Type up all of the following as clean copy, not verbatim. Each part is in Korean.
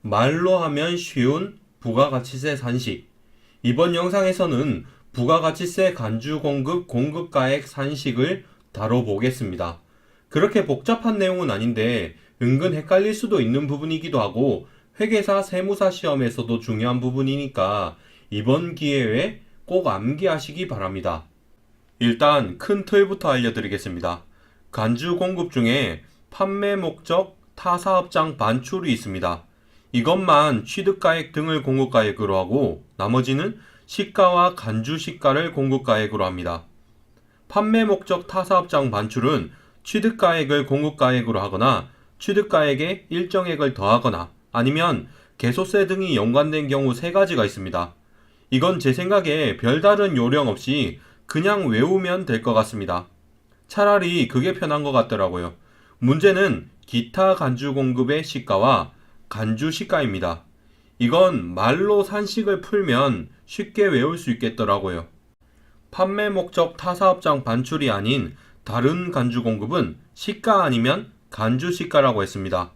말로 하면 쉬운 부가가치세 산식. 이번 영상에서는 부가가치세 간주 공급가액 산식을 다뤄보겠습니다. 그렇게 복잡한 내용은 아닌데 은근 헷갈릴 수도 있는 부분이기도 하고 회계사 세무사 시험에서도 중요한 부분이니까 이번 기회에 꼭 암기하시기 바랍니다. 일단 큰 틀부터 알려드리겠습니다. 간주 공급 중에 판매 목적 타사업장 반출이 있습니다. 이것만 취득가액 등을 공급가액으로 하고 나머지는 시가와 간주시가를 공급가액으로 합니다. 판매 목적 타사업장 반출은 취득가액을 공급가액으로 하거나 취득가액에 일정액을 더하거나 아니면 개소세 등이 연관된 경우 세 가지가 있습니다. 이건 제 생각에 별다른 요령 없이 그냥 외우면 될 것 같습니다. 차라리 그게 편한 것 같더라고요. 문제는 기타 간주 공급의 시가와 간주 시가입니다. 이건 말로 산식을 풀면 쉽게 외울 수 있겠더라고요. 판매 목적 타사업장 반출이 아닌 다른 간주 공급은 시가 아니면 간주 시가라고 했습니다.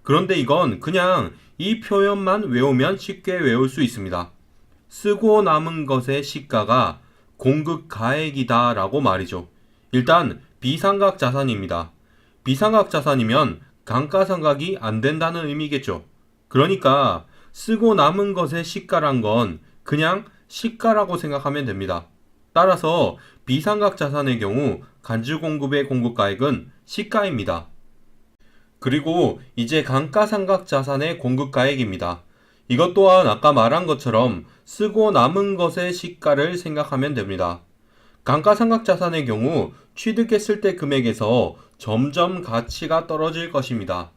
그런데 이건 그냥 이 표현만 외우면 쉽게 외울 수 있습니다. 쓰고 남은 것의 시가가 공급 가액이다 라고 말이죠. 일단 비상각 자산입니다. 비상각 자산이면 감가상각이 안 된다는 의미겠죠. 그러니까 쓰고 남은 것의 시가란 건 그냥 시가라고 생각하면 됩니다. 따라서 비상각 자산의 경우 간주공급의 공급가액은 시가입니다. 그리고 이제 감가상각 자산의 공급가액입니다. 이것 또한 아까 말한 것처럼 쓰고 남은 것의 시가를 생각하면 됩니다. 감가상각 자산의 경우 취득했을 때 금액에서 점점 가치가 떨어질 것입니다.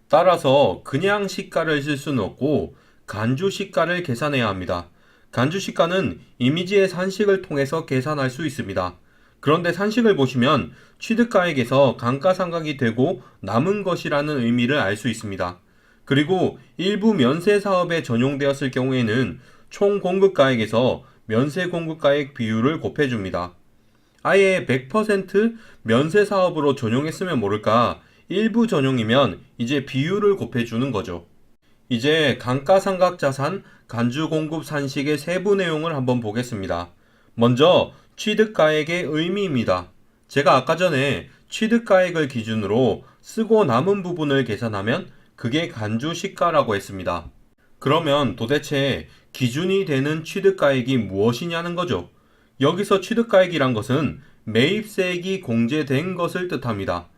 따라서 그냥 시가를 쓸 수는 없고 간주시가를 계산해야 합니다. 간주시가는 이미지의 산식을 통해서 계산할 수 있습니다. 그런데 산식을 보시면 취득가액에서 감가상각이 되고 남은 것이라는 의미를 알 수 있습니다. 그리고 일부 면세사업에 전용되었을 경우에는 총 공급가액에서 면세공급가액 비율을 곱해줍니다. 아예 100% 면세사업으로 전용했으면 모를까 일부 전용이면 이제 비율을 곱해주는 거죠. 이제 감가상각자산 간주공급 산식의 세부 내용을 한번 보겠습니다. 먼저 취득가액의 의미입니다. 제가 아까 전에 취득가액을 기준으로 쓰고 남은 부분을 계산하면 그게 간주시가라고 했습니다. 그러면 도대체 기준이 되는 취득가액이 무엇이냐는 거죠. 여기서 취득가액이란 것은 매입세액이 공제된 것을 뜻합니다.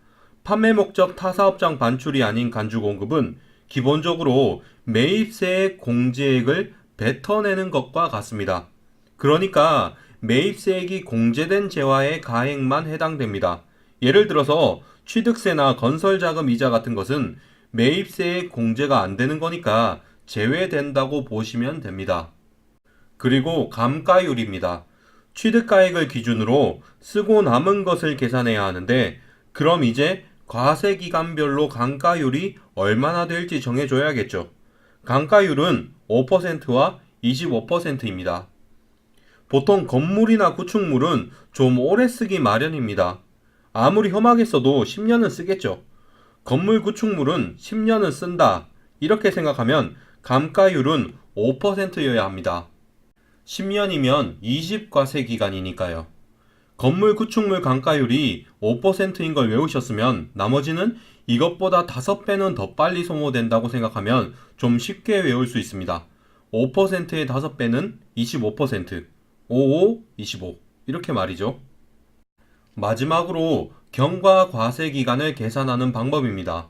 판매 목적 타사업장 반출이 아닌 간주공급은 기본적으로 매입세액 공제액을 뱉어내는 것과 같습니다. 그러니까 매입세액이 공제된 재화의 가액만 해당됩니다. 예를 들어서 취득세나 건설자금 이자 같은 것은 매입세액 공제가 안 되는 거니까 제외된다고 보시면 됩니다. 그리고 감가율입니다. 취득가액을 기준으로 쓰고 남은 것을 계산해야 하는데 그럼 이제 과세기간별로 감가율이 얼마나 될지 정해줘야겠죠. 감가율은 5%와 25%입니다. 보통 건물이나 구축물은 좀 오래 쓰기 마련입니다. 아무리 험하게 써도 10년은 쓰겠죠. 건물 구축물은 10년은 쓴다. 이렇게 생각하면 감가율은 5%여야 합니다. 10년이면 20과세 기간이니까요. 건물 구축물 감가율이 5%인 걸 외우셨으면 나머지는 이것보다 5배는 더 빨리 소모된다고 생각하면 좀 쉽게 외울 수 있습니다. 5%의 5배는 25%, 55, 25 이렇게 말이죠. 마지막으로 경과 과세기간을 계산하는 방법입니다.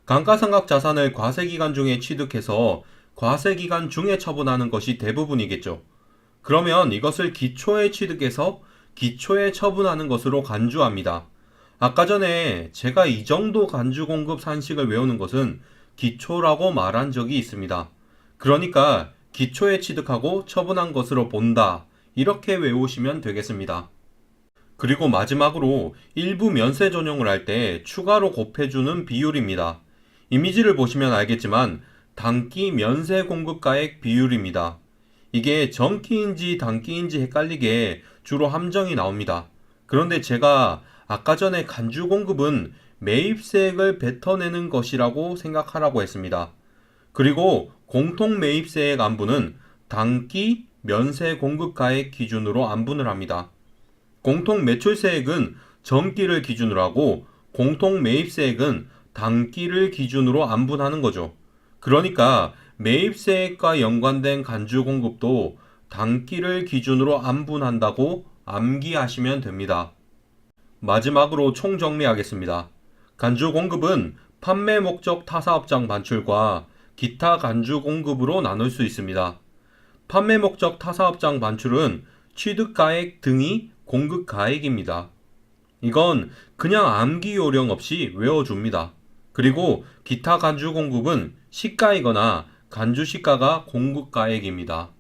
감가상각 자산을 과세기간 중에 취득해서 과세기간 중에 처분하는 것이 대부분이겠죠. 그러면 이것을 기초에 취득해서 기초에 처분하는 것으로 간주합니다. 아까 전에 제가 이 정도 간주 공급 산식을 외우는 것은 기초라고 말한 적이 있습니다. 그러니까 기초에 취득하고 처분한 것으로 본다. 이렇게 외우시면 되겠습니다. 그리고 마지막으로 일부 면세 전용을 할 때 추가로 곱해주는 비율입니다. 이미지를 보시면 알겠지만 단기 면세 공급가액 비율입니다. 이게 전기인지 단기인지 헷갈리게 주로 함정이 나옵니다. 그런데 제가 아까 전에 간주 공급은 매입세액을 뱉어내는 것이라고 생각하라고 했습니다. 그리고 공통매입세액 안분은 단기 면세 공급가액 기준으로 안분을 합니다. 공통매출세액은 전기를 기준으로 하고 공통매입세액은 단기를 기준으로 안분하는 거죠. 그러니까 매입세액과 연관된 간주 공급도 단기를 기준으로 안분한다고 암기하시면 됩니다. 마지막으로 총정리하겠습니다. 간주 공급은 판매 목적 타사업장 반출과 기타 간주 공급으로 나눌 수 있습니다. 판매 목적 타사업장 반출은 취득가액 등이 공급가액입니다. 이건 그냥 암기 요령 없이 외워줍니다. 그리고 기타 간주 공급은 시가이거나 간주 시가가 공급가액입니다.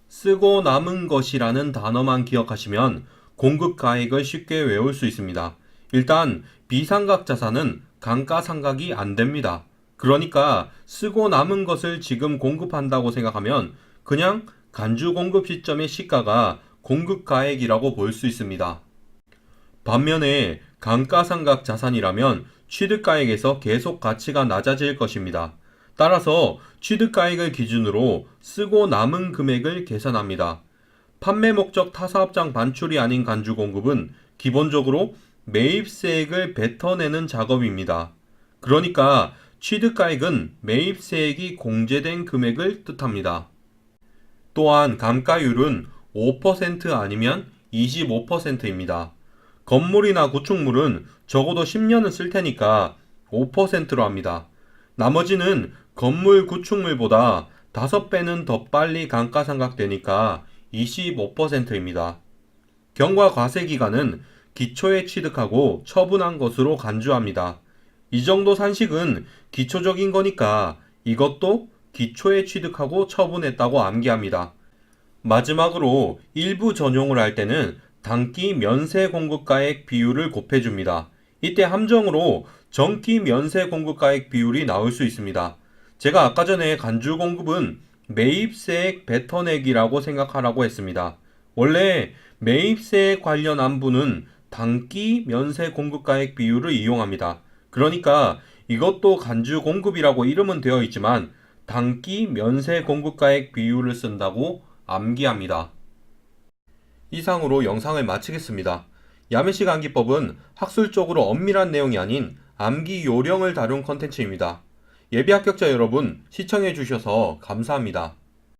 쓰고 남은 것이라는 단어만 기억하시면 공급가액을 쉽게 외울 수 있습니다. 일단 비상각 자산은 감가상각이 안 됩니다. 그러니까 쓰고 남은 것을 지금 공급한다고 생각하면 그냥 간주 공급 시점의 시가가 공급가액이라고 볼 수 있습니다. 반면에 감가상각 자산이라면 취득가액에서 계속 가치가 낮아질 것입니다. 따라서 취득가액을 기준으로 쓰고 남은 금액을 계산합니다. 판매 목적 타사업장 반출이 아닌 간주 공급은 기본적으로 매입세액을 뱉어내는 작업입니다. 그러니까 취득가액은 매입세액이 공제된 금액을 뜻합니다. 또한 감가율은 5% 아니면 25%입니다. 건물이나 구축물은 적어도 10년은 쓸 테니까 5%로 합니다. 나머지는 건물 구축물보다 5배는 더 빨리 감가상각되니까 25%입니다. 경과과세기간은 기초에 취득하고 처분한 것으로 간주합니다. 이 정도 산식은 기초적인 거니까 이것도 기초에 취득하고 처분했다고 암기합니다. 마지막으로 일부 전용을 할 때는 단기 면세 공급가액 비율을 곱해줍니다. 이때 함정으로 정기 면세 공급가액 비율이 나올 수 있습니다. 제가 아까 전에 간주 공급은 매입세액 뱉어내기라고 생각하라고 했습니다. 원래 매입세액 관련 안분은 단기 면세 공급가액 비율을 이용합니다. 그러니까 이것도 간주 공급이라고 이름은 되어 있지만 단기 면세 공급가액 비율을 쓴다고 암기합니다. 이상으로 영상을 마치겠습니다. 야매식 암기법은 학술적으로 엄밀한 내용이 아닌 암기 요령을 다룬 컨텐츠입니다. 예비 합격자 여러분 시청해 주셔서 감사합니다.